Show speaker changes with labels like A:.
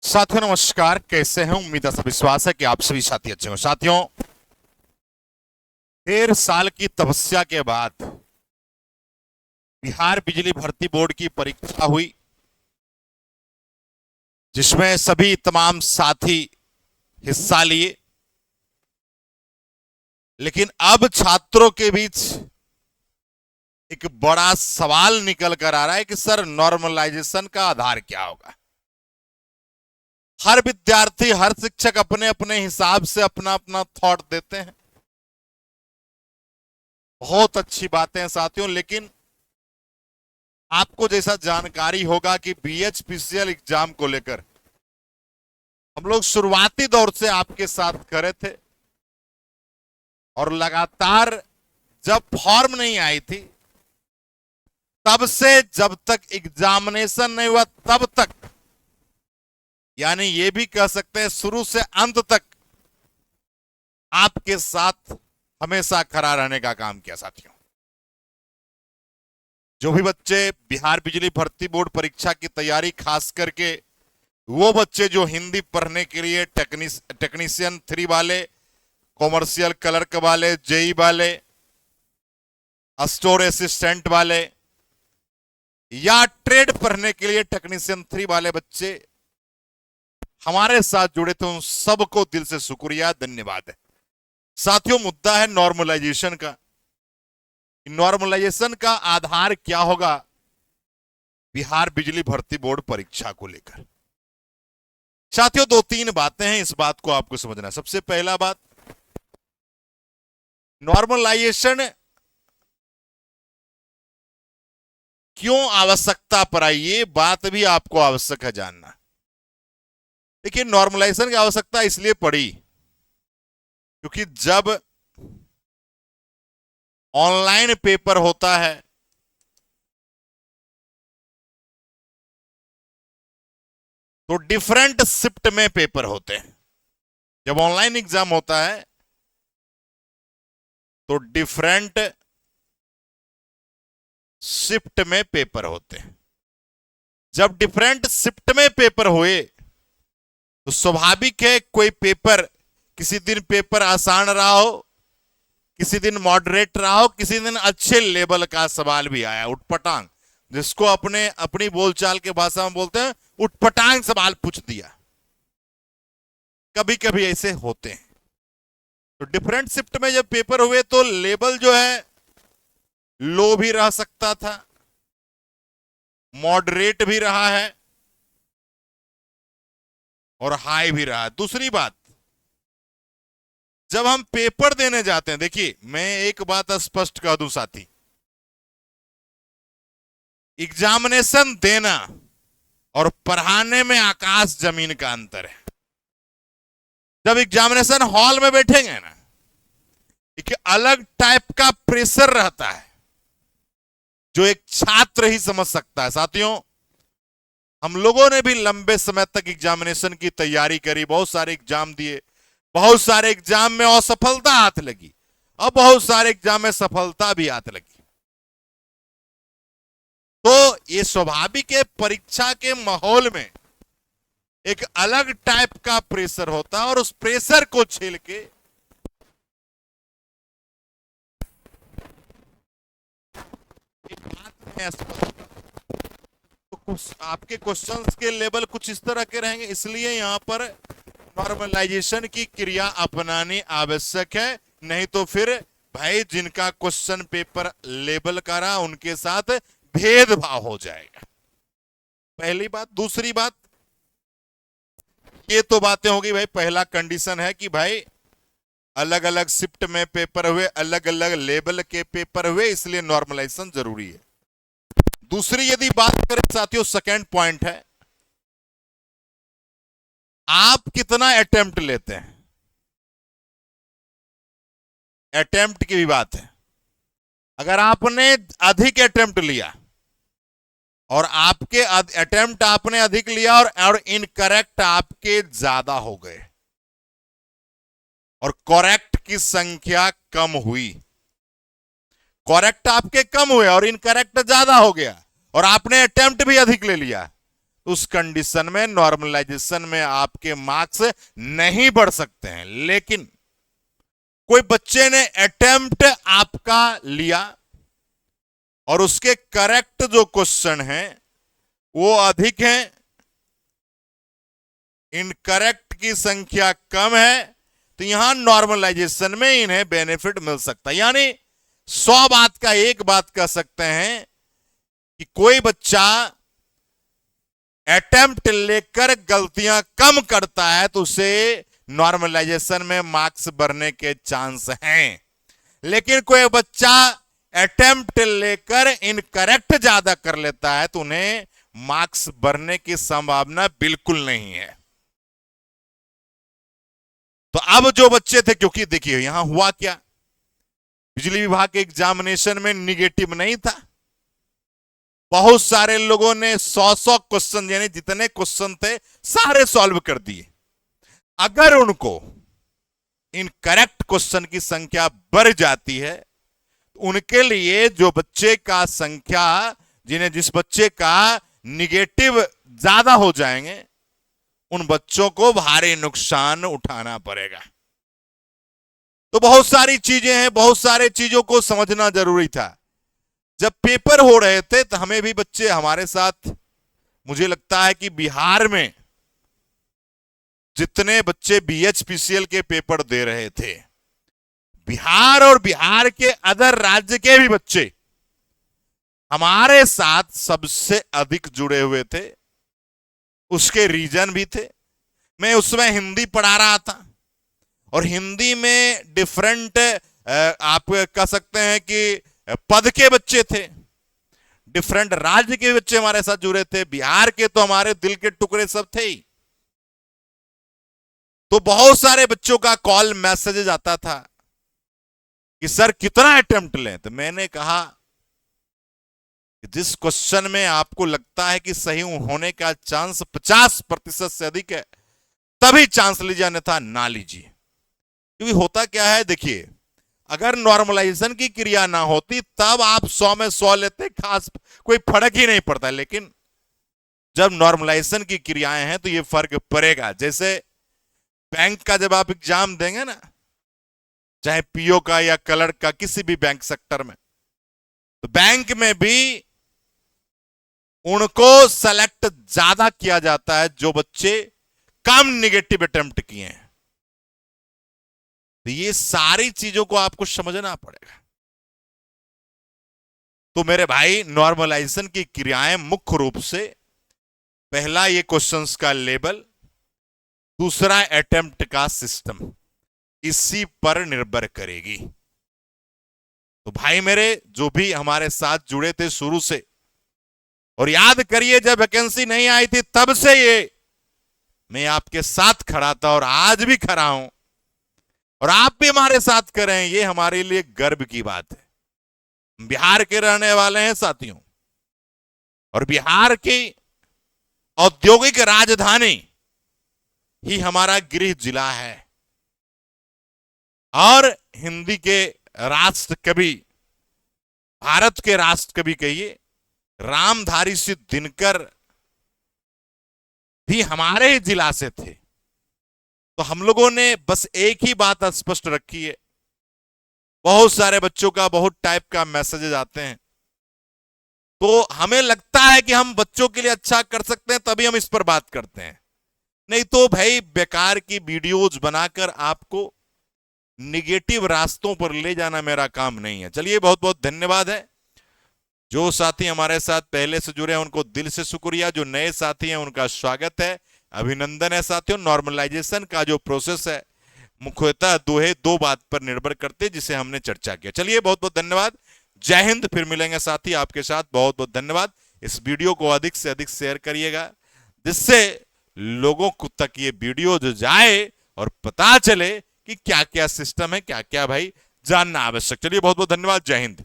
A: साथियों नमस्कार, कैसे हैं? उम्मीद है, सब विश्वास है कि आप सभी साथी अच्छे हो। साथियों, 1.5 साल की तपस्या के बाद बिहार बिजली भर्ती बोर्ड की परीक्षा हुई, जिसमें सभी तमाम साथी हिस्सा लिए। लेकिन अब छात्रों के बीच एक बड़ा सवाल निकल कर आ रहा है कि सर, नॉर्मलाइजेशन का आधार क्या होगा? हर विद्यार्थी, हर शिक्षक अपने अपने हिसाब से अपना अपना थॉट देते हैं। बहुत अच्छी बातें हैं साथियों, लेकिन आपको जैसा जानकारी होगा कि बीएचपीसीएल एग्जाम को लेकर हम लोग शुरुआती दौर से आपके साथ खड़े थे, और लगातार जब फॉर्म नहीं आई थी तब से जब तक एग्जामिनेशन नहीं हुआ तब तक, यानी ये भी कह सकते हैं शुरू से अंत तक आपके साथ हमेशा खड़ा रहने का काम किया। साथियों, जो भी बच्चे बिहार बिजली भर्ती बोर्ड परीक्षा की तैयारी, खास करके वो बच्चे जो हिंदी पढ़ने के लिए टेक्नीशियन 3 वाले, कॉमर्शियल क्लर्क वाले, जेई वाले, स्टोर असिस्टेंट वाले, या ट्रेड पढ़ने के लिए टेक्नीशियन 3 वाले बच्चे हमारे साथ जुड़े थे, उन सबको दिल से शुक्रिया, धन्यवाद है। साथियों, मुद्दा है नॉर्मलाइजेशन का। नॉर्मलाइजेशन का आधार क्या होगा बिहार बिजली भर्ती बोर्ड परीक्षा को लेकर? साथियों, 2-3 बातें हैं, इस बात को आपको समझना है। सबसे पहला बात, नॉर्मलाइजेशन क्यों आवश्यकता पड़ी, ये बात भी आपको आवश्यक है जानना। देखिए, नॉर्मलाइजेशन की आवश्यकता इसलिए पड़ी क्योंकि जब ऑनलाइन पेपर होता है तो डिफरेंट शिफ्ट में पेपर होते हैं। जब ऑनलाइन एग्जाम होता है तो डिफरेंट शिफ्ट में पेपर होते हैं। जब डिफरेंट शिफ्ट में पेपर हुए तो स्वाभाविक है कोई पेपर, किसी दिन पेपर आसान रहा हो, किसी दिन मॉडरेट रहा हो, किसी दिन अच्छे लेवल का सवाल भी आया, उटपटांग, जिसको अपनी बोलचाल के भाषा में बोलते हैं, उटपटांग सवाल पूछ दिया। कभी कभी ऐसे होते हैं। तो डिफरेंट शिफ्ट में जब पेपर हुए तो लेवल जो है लो भी रह सकता था, मॉडरेट भी रहा है और हाई भी रहा है। दूसरी बात, जब हम पेपर देने जाते हैं, देखिए मैं एक बात स्पष्ट कह दूं साथी, एग्जामिनेशन देना और पढ़ाने में आकाश जमीन का अंतर है। जब एग्जामिनेशन हॉल में बैठेंगे ना, एक अलग टाइप का प्रेशर रहता है जो एक छात्र ही समझ सकता है। साथियों, हम लोगों ने भी लंबे समय तक एग्जामिनेशन की तैयारी करी, बहुत सारे एग्जाम दिए, बहुत सारे एग्जाम में असफलता हाथ लगी और बहुत सारे एग्जाम में सफलता भी हाथ लगी। तो ये स्वाभाविक है, परीक्षा के माहौल में एक अलग टाइप का प्रेशर होता है और उस प्रेशर को झेल के एक बात में तो कुछ आपके क्वेश्चंस के लेवल कुछ इस तरह के रहेंगे, इसलिए यहां पर नॉर्मलाइजेशन की क्रिया अपनानी आवश्यक है। नहीं तो फिर भाई, जिनका क्वेश्चन पेपर लेवल का रहा उनके साथ भेदभाव हो जाएगा। पहली बात। दूसरी बात, ये तो बातें होगी भाई, पहला कंडीशन है कि भाई अलग अलग शिफ्ट में पेपर हुए, अलग अलग लेवल के पेपर हुए, इसलिए नॉर्मलाइजेशन जरूरी है। दूसरी यदि बात करें साथियों, सेकंड पॉइंट है, आप कितना अटेम्प्ट लेते हैं। अटेम्प्ट की भी बात है। अगर आपने अधिक अटेम्प्ट लिया और आपके अटेम्प्ट आपने अधिक लिया और इनकरेक्ट आपके ज्यादा हो गए और करेक्ट की संख्या कम हुई, करेक्ट आपके कम हुए और इनकरेक्ट ज्यादा हो गया और आपने अटेम्प्ट भी अधिक ले लिया, उस कंडीशन में नॉर्मलाइजेशन में आपके मार्क्स नहीं बढ़ सकते हैं। लेकिन कोई बच्चे ने अटेम्प्ट आपका लिया और उसके करेक्ट जो क्वेश्चन हैं वो अधिक हैं, इनकरेक्ट की संख्या कम है, तो यहां नॉर्मलाइजेशन में इन्हें बेनिफिट मिल सकता है। यानी 100 बात का एक बात कह सकते हैं कि कोई बच्चा अटेम्प्ट लेकर गलतियां कम करता है तो उसे नॉर्मलाइजेशन में मार्क्स बढ़ने के चांस हैं। लेकिन कोई बच्चा अटेम्प्ट लेकर इनकरेक्ट ज्यादा कर लेता है तो उन्हें मार्क्स बढ़ने की संभावना बिल्कुल नहीं है। तो अब जो बच्चे थे, क्योंकि देखिए यहां हुआ क्या, बिजली विभाग के एग्जामिनेशन में निगेटिव नहीं था, बहुत सारे लोगों ने 100 क्वेश्चन यानी जितने क्वेश्चन थे सारे सॉल्व कर दिए। अगर उनको इनकरेक्ट क्वेश्चन की संख्या बढ़ जाती है तो उनके लिए जो बच्चे का संख्या जिस बच्चे का निगेटिव ज्यादा हो जाएंगे उन बच्चों को भारी नुकसान उठाना पड़ेगा। तो बहुत सारी चीजें हैं, बहुत सारे चीजों को समझना जरूरी था। जब पेपर हो रहे थे तो हमें भी बच्चे हमारे साथ, मुझे लगता है कि बिहार में जितने बच्चे BHPCL के पेपर दे रहे थे, बिहार और बिहार के अदर राज्य के भी बच्चे हमारे साथ सबसे अधिक जुड़े हुए थे। उसके रीजन भी थे। मैं उसमें हिंदी पढ़ा रहा था और हिंदी में डिफरेंट आप कह सकते हैं कि पद के बच्चे थे, डिफरेंट राज्य के बच्चे हमारे साथ जुड़े थे। बिहार के तो हमारे दिल के टुकड़े सब थे ही। तो बहुत सारे बच्चों का कॉल मैसेज आता था कि सर कितना अटेम्प्ट लें। तो मैंने कहा कि जिस क्वेश्चन में आपको लगता है कि सही होने का चांस 50% से अधिक है तभी चांस लीजिए, अन्यथा ना लीजिए। क्योंकि होता क्या है, देखिए अगर नॉर्मलाइजेशन की क्रिया ना होती तब आप 100 में 100 लेते, खास कोई फर्क ही नहीं पड़ता। लेकिन जब नॉर्मलाइजेशन की क्रियाएं हैं तो ये फर्क पड़ेगा। जैसे बैंक का जब आप एग्जाम देंगे ना, चाहे पीओ का या क्लर्क का, किसी भी बैंक सेक्टर में, तो बैंक में भी उनको सेलेक्ट ज्यादा किया जाता है जो बच्चे कम निगेटिव अटेम्प्ट किए हैं। तो ये सारी चीजों को आपको समझना पड़ेगा। तो मेरे भाई, नॉर्मलाइजेशन की क्रियाएं मुख्य रूप से, पहला ये क्वेश्चंस का लेवल, दूसरा अटेम्प्ट का सिस्टम, इसी पर निर्भर करेगी। तो भाई मेरे, जो भी हमारे साथ जुड़े थे शुरू से, और याद करिए जब वैकेंसी नहीं आई थी तब से ये मैं आपके साथ खड़ा था और आज भी खड़ा हूं, और आप भी हमारे साथ करें, ये हमारे लिए गर्व की बात है। बिहार के रहने वाले हैं साथियों, और बिहार की औद्योगिक राजधानी ही हमारा गृह जिला है। और हिंदी के राष्ट्र कवि, भारत के राष्ट्र कवि कहिए, रामधारी सिंह दिनकर भी हमारे ही जिला से थे। तो हम लोगों ने बस एक ही बात स्पष्ट रखी है। बहुत सारे बच्चों का बहुत टाइप का मैसेजेस आते हैं, तो हमें लगता है कि हम बच्चों के लिए अच्छा कर सकते हैं तभी हम इस पर बात करते हैं। नहीं तो भाई बेकार की वीडियोज बनाकर आपको निगेटिव रास्तों पर ले जाना मेरा काम नहीं है। चलिए, बहुत बहुत धन्यवाद है। जो साथी हमारे साथ पहले से जुड़े हैं उनको दिल से शुक्रिया, जो नए साथी हैं उनका स्वागत है, अभिनंदन है। साथियों, नॉर्मलाइजेशन का जो प्रोसेस है मुख्यतः दो बात पर निर्भर करते हैं जिसे हमने चर्चा किया। चलिए, बहुत बहुत धन्यवाद। जय हिंद। फिर मिलेंगे साथी आपके साथ। बहुत बहुत धन्यवाद। इस वीडियो को अधिक से अधिक शेयर करिएगा जिससे लोगों तक ये वीडियो जो जाए और पता चले कि क्या क्या सिस्टम है, क्या क्या भाई जानना आवश्यक। चलिए, बहुत बहुत धन्यवाद। जय हिंद।